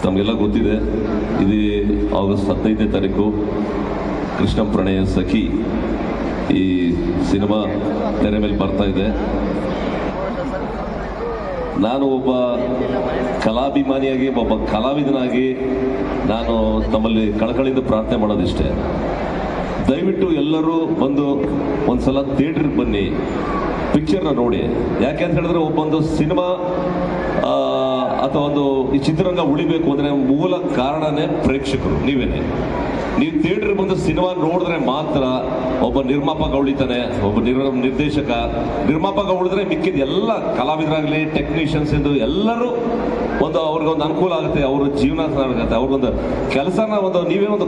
ತಮಗೆಲ್ಲ ಗೊತ್ತಿದೆ, ಇದು ಆಗಸ್ಟ್ 15ನೇ ತಾರೀಕು ಕೃಷ್ಣಂ ಪ್ರಣಯ ಸಖಿ ಈ ಸಿನಿಮಾ ತೆರೆ ಮೇಲೆ ಬರ್ತಾ ಇದೆ. ನಾನು ಒಬ್ಬ ಕಲಾಭಿಮಾನಿಯಾಗಿ, ಒಬ್ಬ ಕಲಾವಿದನಾಗಿ ನಾನು ತಮ್ಮಲ್ಲಿ ಕಳಕಳಿಯಿಂದ ಪ್ರಾರ್ಥನೆ ಮಾಡೋದಿಷ್ಟೇ, ದಯವಿಟ್ಟು ಎಲ್ಲರೂ ಬಂದು ಒಂದ್ಸಲ ಥಿಯೇಟ್ರಿಗೆ ಬನ್ನಿ, ಪಿಕ್ಚರ್ನ ನೋಡಿ. ಯಾಕೆ ಅಂತ ಹೇಳಿದ್ರೆ ಒಬ್ಬೊಂದು ಸಿನಿಮಾ ಅಥವಾ ಒಂದು ಈ ಚಿತ್ರರಂಗ ಉಳಿಬೇಕು ಅಂದರೆ ಮೂಲ ಕಾರಣನೇ ಪ್ರೇಕ್ಷಕರು, ನೀವೇನೆ. ನೀವು ಥಿಯೇಟ್ರಿಗೆ ಬಂದು ಸಿನಿಮಾ ನೋಡಿದ್ರೆ ಮಾತ್ರ ಒಬ್ಬ ನಿರ್ಮಾಪಕ ಉಳಿತಾನೆ, ಒಬ್ಬ ನಿರ್ಮಾಪಕ ಉಳಿದ್ರೆ ಮಿಕ್ಕಿದ ಎಲ್ಲ ಕಲಾವಿದರಾಗಲಿ, ಟೆಕ್ನಿಷಿಯನ್ಸ್ ಎಂದು ಎಲ್ಲರೂ ಅವ್ರಿಗೊಂದು ಅನುಕೂಲ ಆಗುತ್ತೆ, ಅವ್ರ ಜೀವನ ಆಗುತ್ತೆ, ಅವ್ರಿಗೊಂದು ಕೆಲಸನ ನೀವೇ ಒಂದು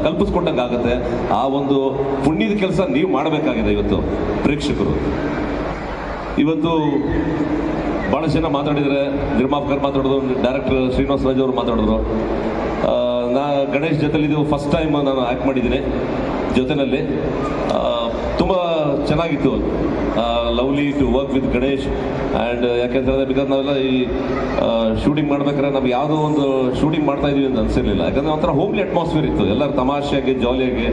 ಕಲ್ಪಿಸ್ಕೊಟ್ಟಂಗೆ ಆಗುತ್ತೆ. ಆ ಒಂದು ಪುಣ್ಯದ ಕೆಲಸ ನೀವು ಮಾಡಬೇಕಾಗಿದೆ ಇವತ್ತು ಪ್ರೇಕ್ಷಕರು. ಇವತ್ತು ಭಾಳ ಜನ ಮಾತಾಡಿದರೆ, ನಿರ್ಮಾಪಕರು ಮಾತಾಡಿದ್ರು, ಡೈರೆಕ್ಟರ್ ಶ್ರೀನಿವಾಸ ರಾಜ್ ಅವರು ಮಾತಾಡಿದ್ರು. ಗಣೇಶ್ ಜೊತೆಲಿದ್ದು ಫಸ್ಟ್ ಟೈಮ್ ನಾನು ಆ್ಯಕ್ಟ್ ಮಾಡಿದ್ದೀನಿ ಜೊತೆಯಲ್ಲಿ. ತುಂಬ ಚೆನ್ನಾಗಿತ್ತು, lovely to work with Ganesh. And ಯಾಕೆಂತಂದರೆ ಬಿಕಾಸ್ ನಾವೆಲ್ಲ ಈ ಶೂಟಿಂಗ್ ಮಾಡ್ಬೇಕಾದ್ರೆ ನಮ್ಗೆ ಯಾವುದೋ ಒಂದು ಶೂಟಿಂಗ್ ಮಾಡ್ತಾ ಇದೀವಿ ಅಂತ ಅನಿಸಿರಲಿಲ್ಲ. ಯಾಕಂದರೆ ಒಂಥರ ಹೋಮ್ಲಿ ಅಟ್ಮಾಸ್ಫಿಯರ್ ಇತ್ತು, ಎಲ್ಲರೂ ತಮಾಷೆಯಾಗಿ ಜಾಲಿಯಾಗಿ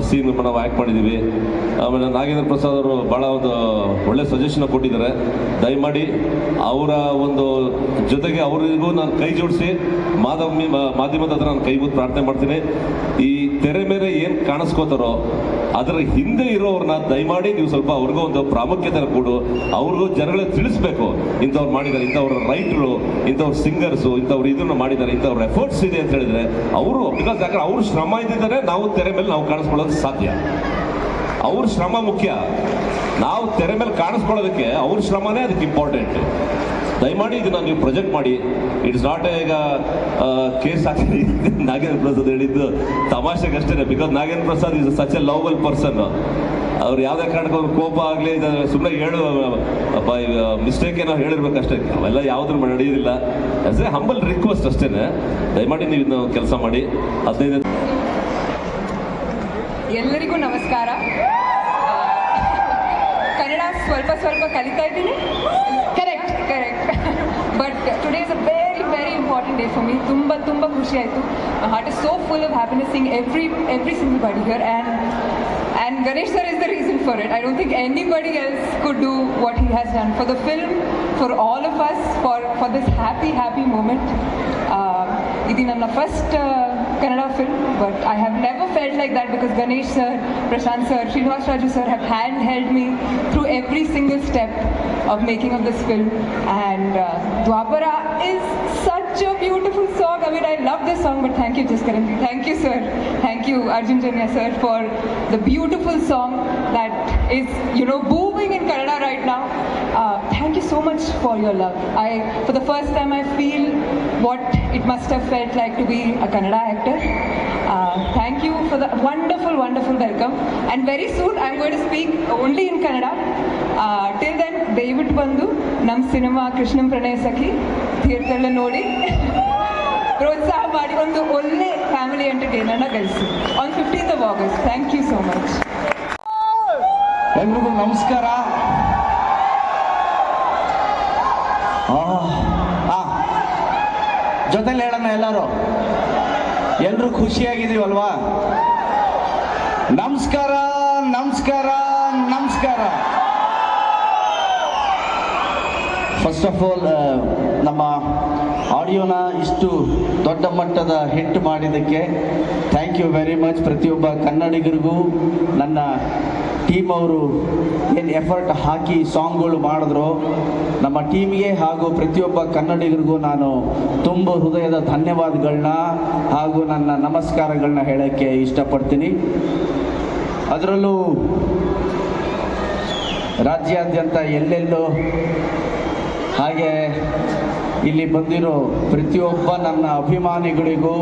ಸೀನ್ ನಾವು ಆ್ಯಕ್ಟ್ ಮಾಡಿದ್ದೀವಿ. ಆಮೇಲೆ ನಾಗೇಂದ್ರ ಪ್ರಸಾದ್ ಅವರು ಭಾಳ ಒಂದು ಒಳ್ಳೆ ಸಜೆಷನ್ ಕೊಟ್ಟಿದ್ದಾರೆ. ದಯಮಾಡಿ ಅವರ ಒಂದು ಜೊತೆಗೆ ಅವರಿಗೂ ನಾನು ಕೈ ಜೋಡಿಸಿ ಮಾಧ್ಯಮದ ಹತ್ರ ನಾನು ಕೈ ಮುದ್ದು ಪ್ರಾರ್ಥನೆ ಮಾಡ್ತೀನಿ. ಈ ತೆರೆ ಮೇಲೆ ಏನು ಕಾಣಿಸ್ಕೋತಾರೋ ಅದರ ಹಿಂದೆ ಇರೋವ್ರನ್ನ ದಯಮಾಡಿ ನೀವು ಸ್ವಲ್ಪ ಅವ್ರಿಗೂ ಒಂದು ಪ್ರಾಮುಖ್ಯತೆ ಕೊಡು, ಅವ್ರಿಗೂ ಜನಗಳಿಗೆ ತಿಳಿಸ್ಬೇಕು, ಇಂಥವ್ರು ಮಾಡಿದ್ದಾರೆ, ಇಂಥವ್ರ ರೈಟರು, ಇಂಥವ್ರ ಸಿಂಗರ್ಸು, ಇಂಥವ್ರು ಇದನ್ನು ಮಾಡಿದ್ದಾರೆ, ಇಂಥವ್ರ ಎಫರ್ಟ್ಸ್ ಇದೆ ಅಂತ ಹೇಳಿದ್ರೆ ಅವರು, ಬಿಕಾಸ್ ಯಾಕಂದ್ರೆ ಅವ್ರ ಶ್ರಮ ಇದ್ದಿದ್ದಾರೆ ನಾವು ತೆರೆ ಮೇಲೆ ನಾವು ಕಾಣಿಸ್ಕೊಳ್ಳೋದು ಸಾಧ್ಯ. ಅವ್ರ ಶ್ರಮ ಮುಖ್ಯ, ನಾವು ತೆರೆ ಮೇಲೆ ಕಾಣಿಸ್ಕೊಳ್ಳೋದಕ್ಕೆ ಅವ್ರ ಶ್ರಮನೇ ಅದಕ್ಕೆ ಇಂಪಾರ್ಟೆಂಟ್. ದಯಮಾಡಿ ಇದನ್ನ ನೀವು ಪ್ರೊಜೆಕ್ಟ್ ಮಾಡಿ. ಇಟ್ಸ್ ನಾಟ್ ಈಗ ಕೇಸ್ ಹಾಕಿ ನಾಗೇಂದ್ರ ಪ್ರಸಾದ್ ಹೇಳಿದ್ದು ತಮಾಷೆಗಷ್ಟೇ, because Nagendra Prasad is such a lovable person. ಅವ್ರು ಯಾವುದೇ ಕಾರಣಕ್ಕೆ ಅವ್ರ ಕೋಪ ಆಗಲಿ, ಸುಮ್ಮನೆ ಮಿಸ್ಟೇಕ್ ಏನೋ ಹೇಳಿರ್ಬೇಕಷ್ಟೇ, ಅವೆಲ್ಲ ಯಾವುದ್ರ ನಡೆಯೋದಿಲ್ಲ. ಆಸ್ ಎ ಹಂಬಲ್ ರಿಕ್ವೆಸ್ಟ್ ಅಷ್ಟೇ, ದಯಮಾಡಿ ನೀವು ಇದನ್ನ ಕೆಲಸ ಮಾಡಿ. 15 ಎಲ್ಲರಿಗೂ ನಮಸ್ಕಾರ. ಕನ್ನಡ ಸ್ವಲ್ಪ ಕಲಿತಾ ಇದ್ದೀನಿ, correct but today is a very important day for me. ತುಂಬ ಖುಷಿ ಆಯಿತು. My heart is so full of happiness seeing every single body here, and Ganesh sir is the reason for it. I don't think anybody else could do what he has done for the film, for all of us, for this happy moment. This is my first Kannada film, but I have never felt like that because Ganesh sir, Prashant sir, Srinivas Raju sir have held me through every single step of making of this film. And Dwapara is such a beautiful song. I mean, I love this song, but thank you Jaskaran. Thank you sir. Thank you Arjun Janya sir for the beautiful song that is, booming in Kannada right now. Thank you so much for your love. For the first time I feel what it must have felt like to be a Kannada actor. Thank you for the wonderful welcome. And very soon I'm going to speak only in Kannada. Till then, ದಯವಿಟ್ಟು ಬಂದು ನಮ್ಮ cinema ಕೃಷ್ಣಂ ಪ್ರಣಯ ಸಖಿ ಥಿಯೇಟರ್ನ ನೋಡಿ ಪ್ರೋತ್ಸಾಹ ಮಾಡಿ ಒಂದು ಒಳ್ಳೆ family ಎಂಟರ್ಟೈನರ್ನ ಗಳಿಸಿ on 15th of August. Thank you so much. ಎಲ್ರಿಗೂ ನಮಸ್ಕಾರ. ಜೊತೆಲಿ ಹೇಳೋಣ ಎಲ್ಲರೂ ಖುಷಿಯಾಗಿದ್ದೀವಲ್ವಾ? ನಮಸ್ಕಾರ. ಫಸ್ಟ್ ಆಫ್ ಆಲ್ ನಮ್ಮ ಆಡಿಯೋನ ಇಷ್ಟು ದೊಡ್ಡ ಮಟ್ಟದ ಹಿಟ್ ಮಾಡಿದ್ದಕ್ಕೆ ಥ್ಯಾಂಕ್ ಯು ವೆರಿ ಮಚ್. ಪ್ರತಿಯೊಬ್ಬ ಕನ್ನಡಿಗರಿಗೂ, ನನ್ನ ಟೀಮ್ ಅವರು ಏನು ಎಫರ್ಟ್ ಹಾಕಿ ಸಾಂಗ್ಗಳು ಮಾಡಿದ್ರು, ನಮ್ಮ ಟೀಮ್ಗೆ ಹಾಗೂ ಪ್ರತಿಯೊಬ್ಬ ಕನ್ನಡಿಗರಿಗೂ ನಾನು ತುಂಬ ಹೃದಯದ ಧನ್ಯವಾದಗಳನ್ನ ಹಾಗೂ ನನ್ನ ನಮಸ್ಕಾರಗಳನ್ನ ಹೇಳೋಕ್ಕೆ ಇಷ್ಟಪಡ್ತೀನಿ. ಅದರಲ್ಲೂ ರಾಜ್ಯಾದ್ಯಂತ ಎಲ್ಲೆಲ್ಲೋ ಹಾಗೆ ಇಲ್ಲಿ ಬಂದಿರೋ ಪ್ರತಿಯೊಬ್ಬ ನನ್ನ ಅಭಿಮಾನಿಗಳಿಗೂ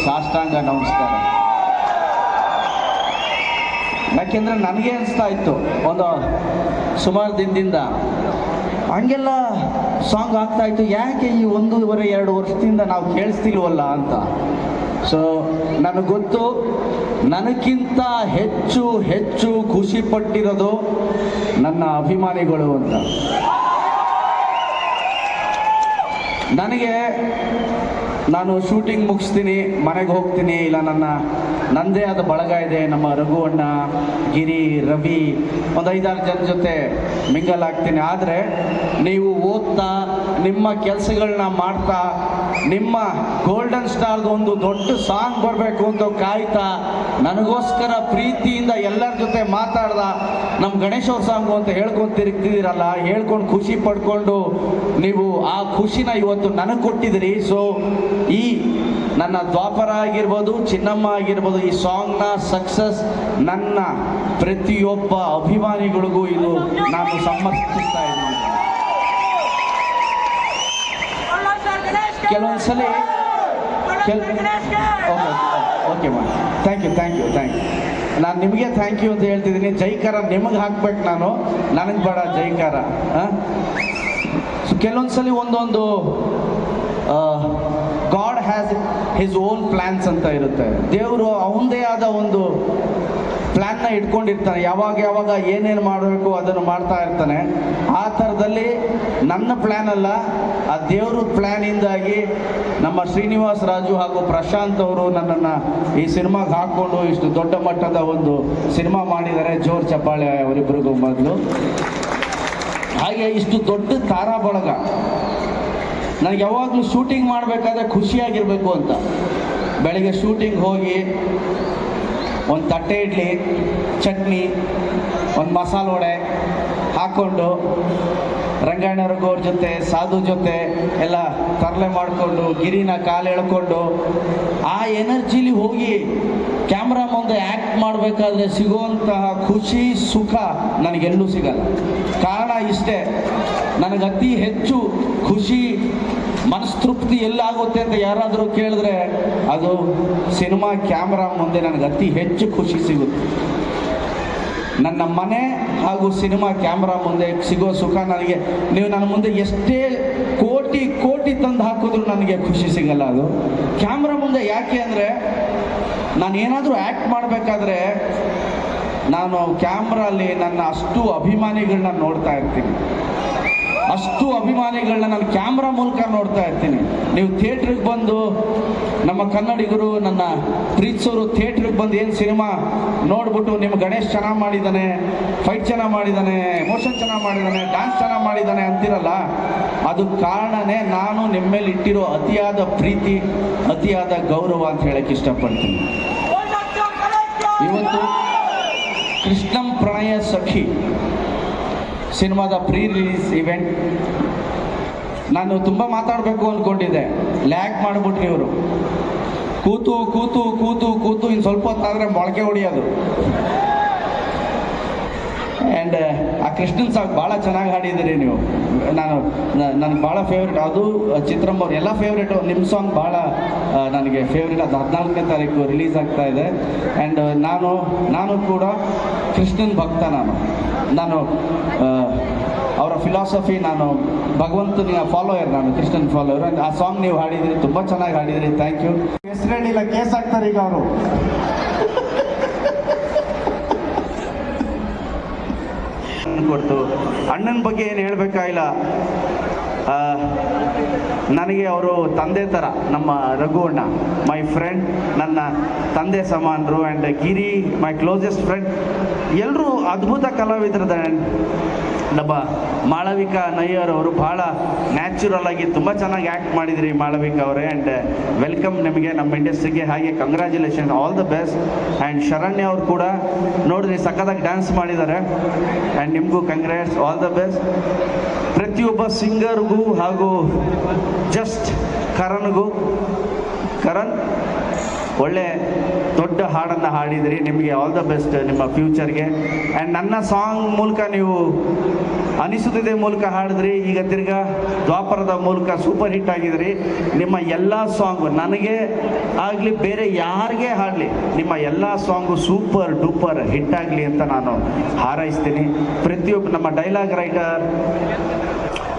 ಸಾಷ್ಟಾಂಗ ನಮಸ್ಕಾರ. ಯಾಕೆಂದರೆ ನನಗೆ ಅನಿಸ್ತಾ ಇತ್ತು ಒಂದು ಸುಮಾರು ದಿನದಿಂದ ಹಂಗೆಲ್ಲ ಸಾಂಗ್ ಆಗ್ತಾಯಿತ್ತು, ಯಾಕೆ ಈ 1.5-2 ವರ್ಷದಿಂದ ನಾವು ಕೇಳಿಸ್ತಿಲ್ವಲ್ಲ ಅಂತ. ಸೊ ನನಗೆ ಗೊತ್ತು, ನನಗಿಂತ ಹೆಚ್ಚು ಖುಷಿ ಪಟ್ಟಿರೋದು ನನ್ನ ಅಭಿಮಾನಿಗಳು ಅಂತ. ನನಗೆ ನಾನು ಶೂಟಿಂಗ್ ಮುಗಿಸ್ತೀನಿ, ಮನೆಗೆ ಹೋಗ್ತೀನಿ, ಇಲ್ಲ ನನ್ನದೇ ಆದ ಬಳಗ ಇದೆ, ನಮ್ಮ ರಘು ಅಣ್ಣ, ಗಿರಿ, ರವಿ, ಒಂದು 5-6 ಜನ ಜೊತೆ ಮಿಂಗಲ್ ಆಗ್ತೀನಿ. ಆದರೆ ನೀವು ಓದ್ತಾ ನಿಮ್ಮ ಕೆಲಸಗಳನ್ನ ಮಾಡ್ತಾ ನಿಮ್ಮ ಗೋಲ್ಡನ್ ಸ್ಟಾರ್ದು ಒಂದು ದೊಡ್ಡ ಸಾಂಗ್ ಬರಬೇಕು ಅಂತ ಕಾಯ್ತಾ ನನಗೋಸ್ಕರ ಪ್ರೀತಿಯಿಂದ ಎಲ್ಲರ ಜೊತೆ ಮಾತಾಡ್ದ ನಮ್ಮ ಗಣೇಶ್ ಅವ್ರ ಸಾಂಗು ಅಂತ ಹೇಳ್ಕೊಂಡು ತಿರುಗ್ತಿದ್ದೀರಲ್ಲ, ಹೇಳ್ಕೊಂಡು ಖುಷಿ ಪಡ್ಕೊಂಡು ನೀವು ಆ ಖುಷಿನ ಇವತ್ತು ನನಗೆ ಕೊಟ್ಟಿದ್ದೀರಿ. ಸೊ ಈ ನನ್ನ ದ್ವಾಪರ ಆಗಿರ್ಬೋದು, ಚಿನ್ನಮ್ಮ ಆಗಿರ್ಬೋದು, ಈ ಸಾಂಗ್ನ ಸಕ್ಸಸ್ ನನ್ನ ಪ್ರತಿಯೊಬ್ಬ ಅಭಿಮಾನಿಗಳಿಗೂ ಇದು ನಾನು ಸಮರ್ಪಿಸ್ತಾ ಇದ್ದೀನಿ. ಕೆಲವೊಂದ್ಸಲಿ ಓಕೆ ಮಾ ಥ್ಯಾಂಕ್ ಯು ನಾನು ನಿಮಗೆ ಥ್ಯಾಂಕ್ ಯು ಅಂತ ಹೇಳ್ತಿದ್ದೀನಿ. ಜೈಕಾರ ನಿಮಗೆ ಹಾಕ್ಬೇಕು, ನನಗೆ ಬೇಡ ಜೈಕಾರ. ಸೊ ಕೆಲವೊಂದ್ಸಲಿ ಒಂದೊಂದು god has his own plans ಅಂತ ಇರುತ್ತೆ. ದೇವರು ಅವನದೇ ಆದ ಒಂದು ಪ್ಲ್ಯಾನ್ನ ಇಟ್ಕೊಂಡಿರ್ತಾನೆ, ಯಾವಾಗ ಏನೇನು ಮಾಡಬೇಕು ಅದನ್ನು ಮಾಡ್ತಾ ಇರ್ತಾನೆ. ಆ ಥರದಲ್ಲಿ ನನ್ನ ಪ್ಲ್ಯಾನ್ ಅಲ್ಲ, ಆ ದೇವ್ರ ಪ್ಲ್ಯಾನಿಂದಾಗಿ ನಮ್ಮ ಶ್ರೀನಿವಾಸ್ ರಾಜು ಹಾಗೂ ಪ್ರಶಾಂತ್ ಅವರು ನನ್ನನ್ನು ಈ ಸಿನಿಮಾಗೆ ಹಾಕ್ಕೊಂಡು ಇಷ್ಟು ದೊಡ್ಡ ಮಟ್ಟದ ಒಂದು ಸಿನಿಮಾ ಮಾಡಿದ್ದಾರೆ. ಜೋರ್ ಚಪ್ಪಾಳೆ ಅವರಿಬ್ಬರಿಗೂ ಮೊದಲು. ಹಾಗೆ ಇಷ್ಟು ದೊಡ್ಡ ತಾರಾ ಬಳಗ, ನನಗೆ ಯಾವಾಗಲೂ ಶೂಟಿಂಗ್ ಮಾಡಬೇಕಾದ್ರೆ ಖುಷಿಯಾಗಿರಬೇಕು ಅಂತ. ಬೆಳಗ್ಗೆ ಶೂಟಿಂಗ್ ಹೋಗಿ ಒಂದು ತಟ್ಟೆ ಇಡ್ಲಿ, ಚಟ್ನಿ, ಒಂದು ಮಸಾಲೆ ವಡೆ ಹಾಕ್ಕೊಂಡು ರಂಗಾಯಣವ್ರ ಜೊತೆ, ಸಾಧು ಜೊತೆ ಎಲ್ಲ ತರಲೆ ಮಾಡಿಕೊಂಡು, ಗಿರಿನ ಕಾಲು ಎಳ್ಕೊಂಡು ಆ ಎನರ್ಜಿಲಿ ಹೋಗಿ ಕ್ಯಾಮ್ರಾ ಮುಂದೆ ಆ್ಯಕ್ಟ್ ಮಾಡಬೇಕಾದ್ರೆ ಸಿಗುವಂತಹ ಖುಷಿ, ಸುಖ ನನಗೆಲ್ಲೂ ಸಿಗಲ್ಲ. ಕಾರಣ ಇಷ್ಟೇ, ನನಗೆ ಅತಿ ಹೆಚ್ಚು ಖುಷಿ, ಮನಸ್ತೃಪ್ತಿ ಎಲ್ಲಾಗುತ್ತೆ ಅಂತ ಯಾರಾದರೂ ಕೇಳಿದ್ರೆ ಅದು ಸಿನಿಮಾ ಕ್ಯಾಮ್ರಾ ಮುಂದೆ ನನಗೆ ಅತಿ ಹೆಚ್ಚು ಖುಷಿ ಸಿಗುತ್ತೆ. ನನ್ನ ಮನೆ ಹಾಗೂ ಸಿನಿಮಾ ಕ್ಯಾಮ್ರಾ ಮುಂದೆ ಸಿಗೋ ಸುಖ ನನಗೆ, ನೀವು ನನ್ನ ಮುಂದೆ ಎಷ್ಟೇ ಕೋಟಿ ತಂದು ಹಾಕಿದ್ರು ನನಗೆ ಖುಷಿ ಸಿಗಲ್ಲ. ಅದು ಕ್ಯಾಮ್ರಾ ಮುಂದೆ ಯಾಕೆ ಅಂದರೆ, ನಾನು ಏನಾದರೂ ಆ್ಯಕ್ಟ್ ಮಾಡಬೇಕಾದ್ರೆ ನಾನು ಕ್ಯಾಮ್ರಲ್ಲಿ ನನ್ನ ಅಷ್ಟು ಅಭಿಮಾನಿಗಳನ್ನ ನೋಡ್ತಾ ಇರ್ತೀನಿ. ಅಷ್ಟು ಅಭಿಮಾನಿಗಳನ್ನ ನಾನು ಕ್ಯಾಮ್ರಾ ಮೂಲಕ ನೋಡ್ತಾ ಇರ್ತೀನಿ. ನೀವು ಥಿಯೇಟ್ರಿಗೆ ಬಂದು, ನಮ್ಮ ಕನ್ನಡಿಗರು ನನ್ನ ಪ್ರೀತಿಸೋರು ಥಿಯೇಟ್ರಿಗೆ ಬಂದು ಏನು ಸಿನಿಮಾ ನೋಡ್ಬಿಟ್ಟು ನಿಮ್ಮ ಗಣೇಶ್ ಚೆನ್ನಾಗಿ ಮಾಡಿದ್ದಾನೆ, ಫೈಟ್ ಚೆನ್ನಾಗಿ ಮಾಡಿದ್ದಾನೆ, ಎಮೋಷನ್ ಚೆನ್ನಾಗಿ ಮಾಡಿದ್ದಾನೆ, ಡ್ಯಾನ್ಸ್ ಚೆನ್ನಾಗಿ ಮಾಡಿದ್ದಾನೆ ಅಂತಿರಲ್ಲ, ಅದು ಕಾರಣನೇ ನಾನು ನಿಮ್ಮ ಮೇಲೆ ಇಟ್ಟಿರೋ ಅತಿಯಾದ ಪ್ರೀತಿ, ಅತಿಯಾದ ಗೌರವ ಅಂತ ಹೇಳಕ್ಕೆ ಇಷ್ಟಪಡ್ತೀನಿ. ಇವತ್ತು ಕೃಷ್ಣಂ ಪ್ರಣಯ ಸಖಿ ಸಿನಿಮಾದ ಪ್ರೀ ರಿಲೀಸ್ ಇವೆಂಟ್ ನಾನು ತುಂಬ ಮಾತಾಡಬೇಕು ಅಂದ್ಕೊಂಡಿದ್ದೆ. ಲ್ಯಾಗ್ ಮಾಡಿಬಿಟ್ರಿ ಇವರು. ಕೂತು ಇನ್ನು ಸ್ವಲ್ಪ ಹೊತ್ತಾದರೆ ಮೊಳಕೆ ಹೊಡಿಯೋದು. ಆ್ಯಂಡ್ ಆ ಕೃಷ್ಣನ್ ಸಾಂಗ್ ಭಾಳ ಚೆನ್ನಾಗಿ ಹಾಡಿದ್ದೀರಿ ನೀವು. ನನಗೆ ಭಾಳ ಫೇವ್ರೇಟ್ ಅದು. ಚಿತ್ರಮ್ಮ ಅವ್ರು ಎಲ್ಲ ಫೇವ್ರೇಟು. ನಿಮ್ಮ ಸಾಂಗ್ ಭಾಳ ನನಗೆ ಫೇವ್ರೇಟ್. ಅದು 14ನೇ ತಾರೀಕು ರಿಲೀಸ್ ಆಗ್ತಾ ಇದೆ. ಆ್ಯಂಡ್ ನಾನು ಕೂಡ ಕೃಷ್ಣನ್ ಭಕ್ತ. ನಾನು ಅವರ ಫಿಲಾಸಫಿ, ನಾನು ಭಗವಂತನ ಫಾಲೋಯರ್, ನಾನು ಕೃಷ್ಣನ್ ಫಾಲೋಯರ್. ಆ್ಯಂಡ್ ಆ ಸಾಂಗ್ ನೀವು ಹಾಡಿದಿರಿ, ತುಂಬ ಚೆನ್ನಾಗಿ ಹಾಡಿದಿರಿ. Thank you. ಹೆಸರು ಹೇಳಿಲ್ಲ, ಕೇಸ್ ಹಾಕ್ತಾರೆ ಈಗ ಅವರು. ಕೊಡ್ತು ಅಣ್ಣನ ಬಗ್ಗೆ ಏನು ಹೇಳಬೇಕಾಗಿಲ್ಲ. ನನಗೆ ಅವರು ತಂದೆ ಥರ, ನಮ್ಮ ರಘು ಅಣ್ಣ ಮೈ ಫ್ರೆಂಡ್, ನನ್ನ ತಂದೆ ಸಮಾನರು. And Giri my closest friend. ಎಲ್ಲರೂ ಅದ್ಭುತ ಕಲಾವಿದರದ. ನಮ್ಮ ಮಾಳವಿಕಾ ನಯ್ಯರ್ ಅವರು ಭಾಳ ನ್ಯಾಚುರಲ್ ಆಗಿ ತುಂಬ ಚೆನ್ನಾಗಿ ಆ್ಯಕ್ಟ್ ಮಾಡಿದಿರಿ ಮಾಳವಿಕಾ ಅವರೇ. ಆ್ಯಂಡ್ ವೆಲ್ಕಮ್ ನಿಮಗೆ ನಮ್ಮ ಇಂಡಸ್ಟ್ರಿಗೆ. ಹಾಗೆ congratulation, all the best. And Sharanya ಅವರು ಕೂಡ ನೋಡಿದ್ರಿ, ಸಖತ್ತಾಗಿ ಡ್ಯಾನ್ಸ್ ಮಾಡಿದ್ದಾರೆ. ಆ್ಯಂಡ್ ನಿಮಗೂ ಕಂಗ್ರ್ಯಾಟ್ಸ್, ಆಲ್ ದ ಬೆಸ್ಟ್. ಪ್ರತಿಯೊಬ್ಬ ಸಿಂಗರ್ಗೂ ಹಾಗೂ ಜಸ್ಟ್ ಕರಣ್ ಒಳ್ಳೆ ದೊಡ್ಡ ಹಾಡನ್ನು ಹಾಡಿದಿರಿ. ನಿಮಗೆ ಆಲ್ ದ ಬೆಸ್ಟ್ ನಿಮ್ಮ ಫ್ಯೂಚರ್ಗೆ. ಆ್ಯಂಡ್ ನನ್ನ ಸಾಂಗ್ ಮೂಲಕ ನೀವು ಅನಿಸುತ್ತಿದೆ ಮೂಲಕ ಹಾಡಿದ್ರಿ, ಈಗ ತಿರ್ಗಾ ದ್ವಾಪರದ ಮೂಲಕ ಸೂಪರ್ ಹಿಟ್ ಆಗಿದ್ರಿ. ನಿಮ್ಮ ಎಲ್ಲ ಸಾಂಗು, ನನಗೆ ಆಗಲಿ ಬೇರೆ ಯಾರಿಗೇ ಹಾಡಲಿ, ನಿಮ್ಮ ಎಲ್ಲ ಸಾಂಗು ಸೂಪರ್ ಡೂಪರ್ ಹಿಟ್ ಆಗಲಿ ಅಂತ ನಾನು ಹಾರೈಸ್ತೀನಿ. ಪ್ರತಿಯೊಬ್ಬ ನಮ್ಮ ಡೈಲಾಗ್ ರೈಟರ್,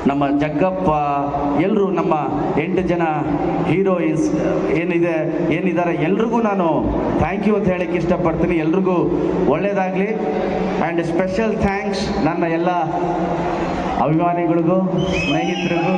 ನಮ್ಮ ಜಗ್ಗಪ್ಪ, ಎಲ್ಲರೂ ನಮ್ಮ 8 ಜನ ಹೀರೋಯಿನ್ಸ್ ಏನಿದ್ದಾರೆ ಎಲ್ರಿಗೂ ನಾನು ಥ್ಯಾಂಕ್ ಯು ಅಂತ ಹೇಳಕ್ಕೆ ಇಷ್ಟಪಡ್ತೀನಿ. ಎಲ್ರಿಗೂ ಒಳ್ಳೆಯದಾಗಲಿ. ಆ್ಯಂಡ್ ಸ್ಪೆಷಲ್ ಥ್ಯಾಂಕ್ಸ್ ನನ್ನ ಎಲ್ಲ ಅಭಿಮಾನಿಗಳಿಗೂ, ಸ್ನೇಹಿತರಿಗೂ.